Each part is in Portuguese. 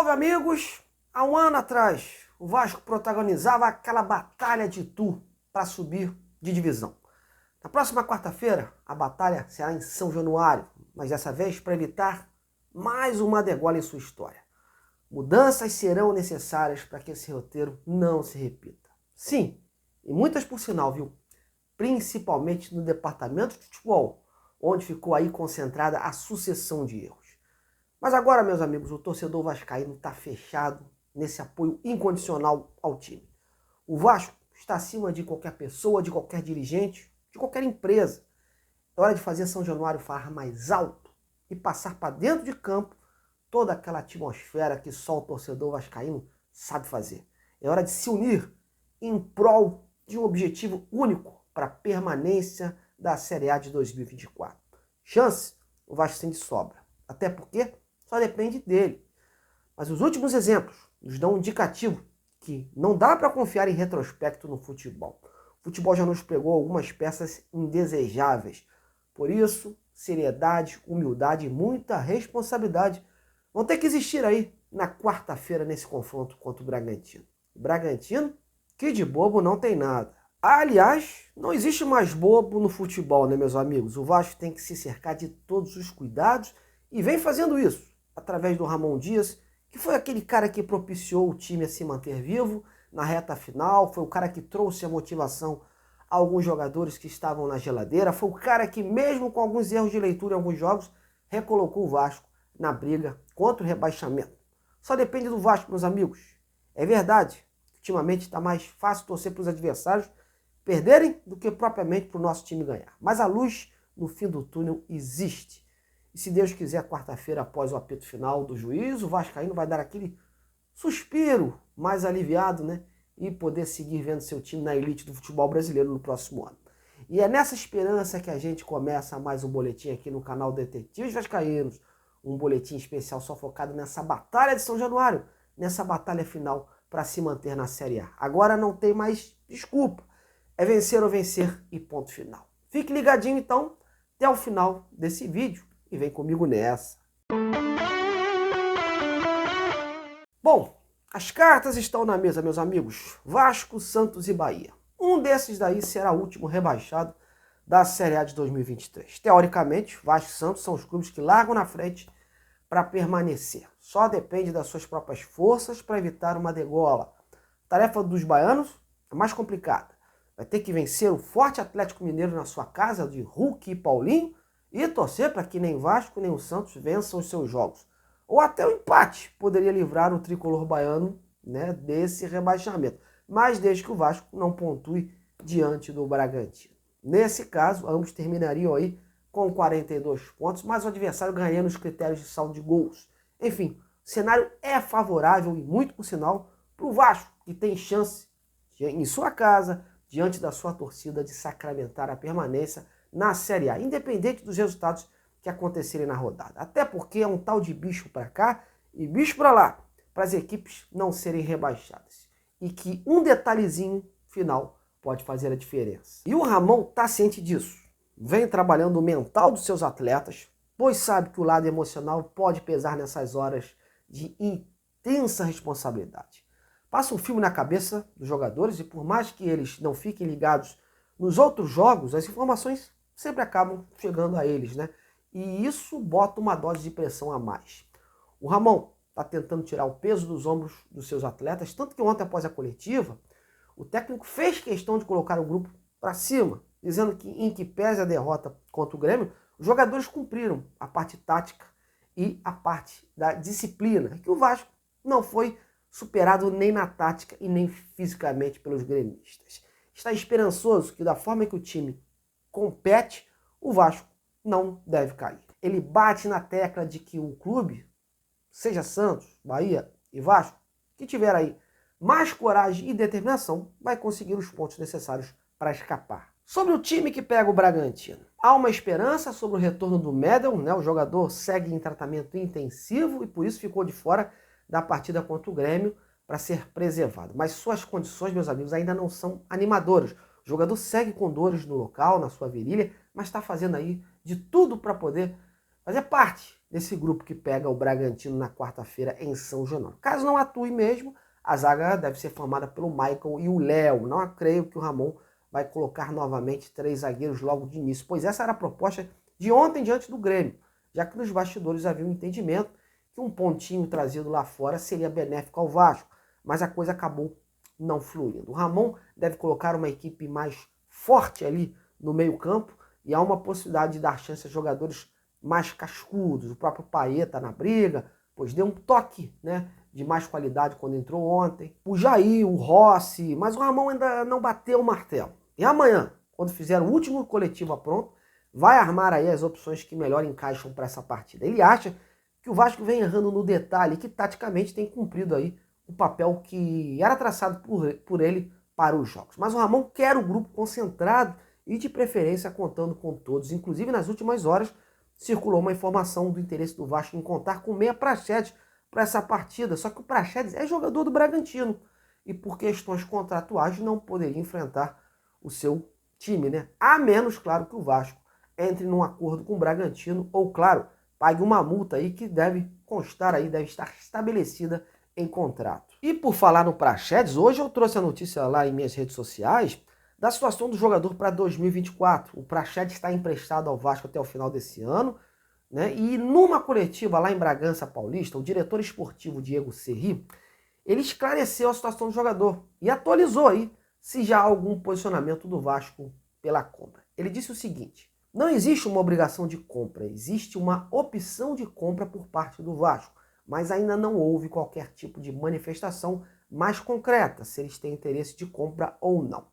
Salve, amigos! Há um ano atrás, o Vasco protagonizava aquela batalha de Itu para subir de divisão. Na próxima quarta-feira, a batalha será em São Januário, mas dessa vez para evitar mais uma degola em sua história. Mudanças serão necessárias para que esse roteiro não se repita. Sim, e muitas por sinal, viu? Principalmente no departamento de futebol, onde ficou aí concentrada a sucessão de erros. Mas agora, meus amigos, o torcedor vascaíno está fechado nesse apoio incondicional ao time. O Vasco está acima de qualquer pessoa, de qualquer dirigente, de qualquer empresa. É hora de fazer São Januário falar mais alto e passar para dentro de campo toda aquela atmosfera que só o torcedor vascaíno sabe fazer. É hora de se unir em prol de um objetivo único para a permanência da Série A de 2024. Chance, o Vasco tem de sobra. Até porque só depende dele. Mas os últimos exemplos nos dão um indicativo que não dá para confiar em retrospecto no futebol. O futebol já nos pregou algumas peças indesejáveis. Por isso, seriedade, humildade e muita responsabilidade vão ter que existir aí na quarta-feira nesse confronto contra o Bragantino. O Bragantino, que de bobo não tem nada. Aliás, não existe mais bobo no futebol, né, meus amigos? O Vasco tem que se cercar de todos os cuidados e vem fazendo isso através do Ramon Dias, que foi aquele cara que propiciou o time a se manter vivo na reta final, foi o cara que trouxe a motivação a alguns jogadores que estavam na geladeira, foi o cara que, mesmo com alguns erros de leitura em alguns jogos, recolocou o Vasco na briga contra o rebaixamento. Só depende do Vasco, meus amigos. É verdade, ultimamente está mais fácil torcer para os adversários perderem do que propriamente para o nosso time ganhar. Mas a luz no fim do túnel existe. E se Deus quiser, quarta-feira, após o apito final do juiz, o vascaíno vai dar aquele suspiro mais aliviado, né? E poder seguir vendo seu time na elite do futebol brasileiro no próximo ano. E é nessa esperança que a gente começa mais um boletim aqui no canal Detetives Vascaínos. Um boletim especial só focado nessa batalha de São Januário, nessa batalha final para se manter na Série A. Agora não tem mais desculpa. É vencer ou vencer e ponto final. Fique ligadinho, então, até o final desse vídeo. E vem comigo nessa. Bom, as cartas estão na mesa, meus amigos. Vasco, Santos e Bahia. Um desses daí será o último rebaixado da Série A de 2023. Teoricamente, Vasco e Santos são os clubes que largam na frente para permanecer. Só depende das suas próprias forças para evitar uma degola. A tarefa dos baianos é mais complicada. Vai ter que vencer o forte Atlético Mineiro na sua casa de Hulk e Paulinho e torcer para que nem Vasco nem o Santos vençam os seus jogos. Ou até o empate poderia livrar o tricolor baiano, né, desse rebaixamento. Mas desde que o Vasco não pontue diante do Bragantino. Nesse caso, ambos terminariam aí com 42 pontos, mas o adversário ganharia nos critérios de saldo de gols. Enfim, o cenário é favorável e muito por sinal para o Vasco, que tem chance em sua casa, diante da sua torcida, de sacramentar a permanência na Série A, independente dos resultados que acontecerem na rodada. Até porque é um tal de bicho para cá e bicho para lá, para as equipes não serem rebaixadas. E que um detalhezinho final pode fazer a diferença. E o Ramon está ciente disso. Vem trabalhando o mental dos seus atletas, pois sabe que o lado emocional pode pesar nessas horas de intensa responsabilidade. Passa um filme na cabeça dos jogadores e por mais que eles não fiquem ligados nos outros jogos, as informações sempre acabam chegando a eles, né? E isso bota uma dose de pressão a mais. O Ramon está tentando tirar o peso dos ombros dos seus atletas, tanto que ontem, após a coletiva, o técnico fez questão de colocar o grupo para cima, dizendo que, em que pese a derrota contra o Grêmio, os jogadores cumpriram a parte tática e a parte da disciplina, que o Vasco não foi superado nem na tática e nem fisicamente pelos gremistas. Está esperançoso que, da forma que o time compete, o Vasco não deve cair. Ele bate na tecla de que o clube, seja Santos, Bahia e Vasco, que tiver aí mais coragem e determinação, vai conseguir os pontos necessários para escapar. Sobre o time que pega o Bragantino, há uma esperança sobre o retorno do Medel, né? O jogador segue em tratamento intensivo e por isso ficou de fora da partida contra o Grêmio para ser preservado. Mas suas condições, meus amigos, ainda não são animadoras. O jogador segue com dores no local, na sua virilha, mas está fazendo aí de tudo para poder fazer parte desse grupo que pega o Bragantino na quarta-feira em São Januário. Caso não atue mesmo, a zaga deve ser formada pelo Maicon e o Léo. Não creio que o Ramon vai colocar novamente 3 zagueiros logo de início, pois essa era a proposta de ontem diante do Grêmio, já que nos bastidores havia um entendimento que um pontinho trazido lá fora seria benéfico ao Vasco, mas a coisa acabou não fluindo. O Ramon deve colocar uma equipe mais forte ali no meio-campo e há uma possibilidade de dar chance a jogadores mais cascudos. O próprio Payet está na briga, pois deu um toque, né, de mais qualidade quando entrou ontem. O Jair, o Rossi, mas o Ramon ainda não bateu o martelo. E amanhã, quando fizer o último coletivo pronto, vai armar aí as opções que melhor encaixam para essa partida. Ele acha que o Vasco vem errando no detalhe, que taticamente tem cumprido aí o papel que era traçado por ele para os jogos. Mas o Ramon quer o grupo concentrado e de preferência contando com todos. Inclusive nas últimas horas circulou uma informação do interesse do Vasco em contar com o meia Praxedes para essa partida. Só que o Praxedes é jogador do Bragantino e por questões contratuais não poderia enfrentar o seu time, né? A menos, claro, que o Vasco entre num acordo com o Bragantino ou, claro, pague uma multa aí que deve constar aí, deve estar estabelecida em contrato. E por falar no Praxedes, hoje eu trouxe a notícia lá em minhas redes sociais da situação do jogador para 2024. O Praxedes está emprestado ao Vasco até o final desse ano, né? E numa coletiva lá em Bragança Paulista, o diretor esportivo Diego Serri, ele esclareceu a situação do jogador e atualizou aí se já há algum posicionamento do Vasco pela compra. Ele disse o seguinte: não existe uma obrigação de compra, existe uma opção de compra por parte do Vasco, mas ainda não houve qualquer tipo de manifestação mais concreta, se eles têm interesse de compra ou não.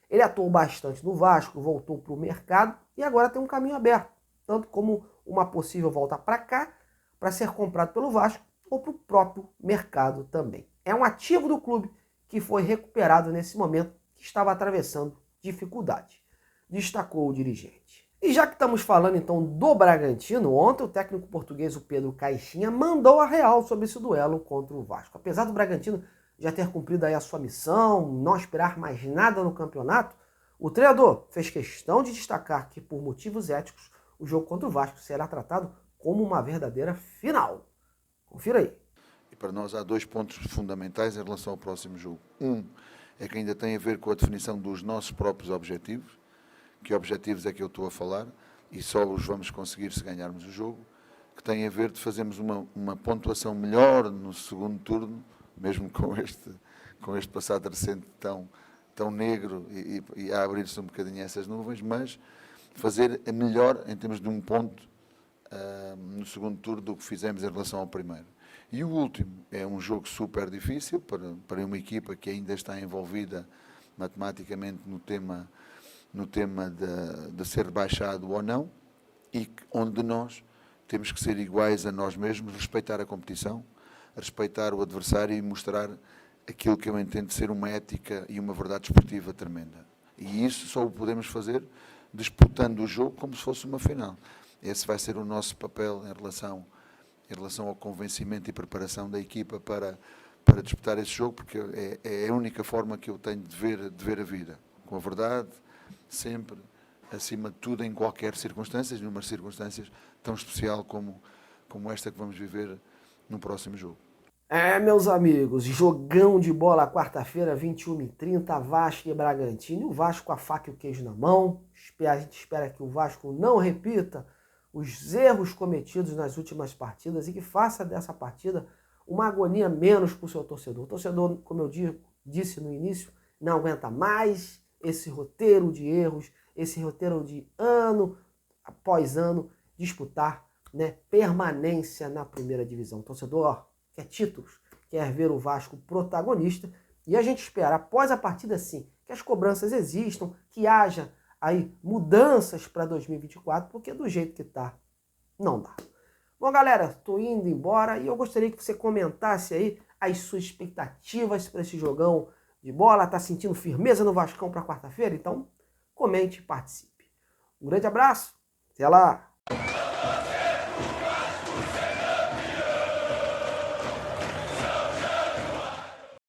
Ele atuou bastante no Vasco, voltou para o mercado e agora tem um caminho aberto, tanto como uma possível volta para cá, para ser comprado pelo Vasco, ou para o próprio mercado também. É um ativo do clube que foi recuperado nesse momento que estava atravessando dificuldade, destacou o dirigente. E já que estamos falando então do Bragantino, ontem o técnico português, o Pedro Caixinha, mandou a real sobre esse duelo contra o Vasco. Apesar do Bragantino já ter cumprido aí a sua missão, não esperar mais nada no campeonato, o treinador fez questão de destacar que, por motivos éticos, o jogo contra o Vasco será tratado como uma verdadeira final. Confira aí. E para nós há 2 pontos fundamentais em relação ao próximo jogo. Um é que ainda tem a ver com a definição dos nossos próprios objetivos. Que objetivos é que eu estou a falar? E só os vamos conseguir se ganharmos o jogo. Que tem a ver de fazermos uma pontuação melhor no segundo turno, mesmo com este passado recente tão negro e a abrir-se um bocadinho essas nuvens, mas fazer a melhor em termos de um ponto no segundo turno do que fizemos em relação ao primeiro. E o último é um jogo super difícil para uma equipa que ainda está envolvida matematicamente no tema de ser baixado ou não, e onde nós temos que ser iguais a nós mesmos, respeitar a competição, respeitar o adversário e mostrar aquilo que eu entendo ser uma ética e uma verdade esportiva tremenda. E isso só o podemos fazer disputando o jogo como se fosse uma final. Esse vai ser o nosso papel em relação ao convencimento e preparação da equipa para disputar esse jogo, porque é a única forma que eu tenho de ver a vida, com a verdade, sempre, acima de tudo, em qualquer circunstância, numa circunstâncias tão especial como esta que vamos viver no próximo jogo. Meus amigos, jogão de bola quarta-feira, 21h30, Vasco e Bragantino. E o Vasco com a faca e o queijo na mão. A gente espera que o Vasco não repita os erros cometidos nas últimas partidas e que faça dessa partida uma agonia menos para o seu torcedor. O torcedor, como eu disse no início, não aguenta mais esse roteiro de erros, esse roteiro de ano após ano disputar, né, permanência na primeira divisão. O torcedor quer títulos, quer ver o Vasco protagonista e a gente espera, após a partida sim, que as cobranças existam, que haja aí mudanças para 2024, porque do jeito que tá, não dá. Bom, galera, tô indo embora e eu gostaria que você comentasse aí as suas expectativas para esse jogão de bola. Tá sentindo firmeza no Vascão para quarta-feira? Então, comente e participe. Um grande abraço, até lá!